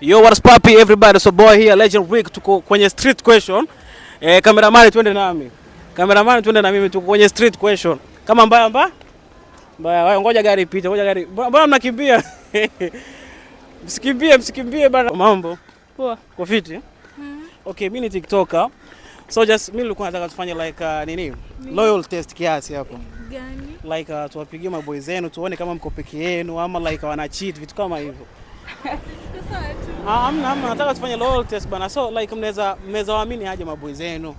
Yo, what's poppy everybody? So boy here, Legend Rick, tuko kwenye street question. Cameraman twende nami. Cameraman twende na mimi, tuko kwenye street question. Kama mbaya. Wewe ngoja gari ipite, ngoja gari. Mbona mnakimbia? Msikimbie bana. Mambo. Poa. Kwa fiti? Okay, mimi ni TikToker. So just mimi nilikuwa nataka tufanye like loyal test kiasi hapo. Gani? Like tuwapigie maboys zenu tuone kama mko peke yenu ama like wana cheat vitu kama hivyo. Amna, nataka tufanye loyal test bana. So like mnaweza waamini aje maboys zenu.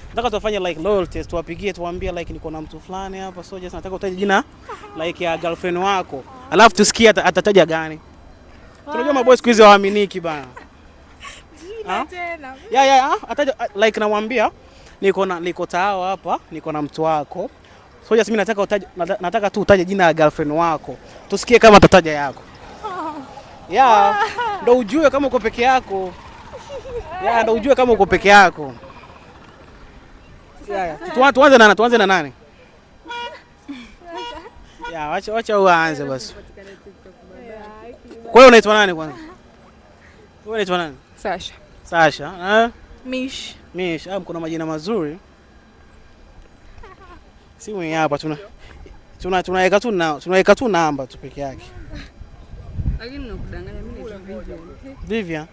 Nataka tufanye like loyal test, tuwapigie tuwaambie like niko na mtu fulani hapa. So just nataka utaje jina like ya girlfriend wako. Alafu tusikie atataja gani. Tunajua maboys siku hizi hawaaminiki bana. Tena. Ataja like namwambia niko tao hapa, niko na mtu wako. So just mimi nataka tu utaje jina ya girlfriend wako. Tusikie kama atataja yako. Ndo ujue kama uko peke yako. Ndo ujue kama uko peke yako. Tuanze na nani? Wacha uanze basi. Kwa hiyo unaitwa nani kwanza? Wewe unaitwa nani? Sasha. Mish. Kuna majina mazuri. Simu hapa tunaweka tu namba tu peke yake. Lakini nakudanganya mimi ni Vivian. Vivian.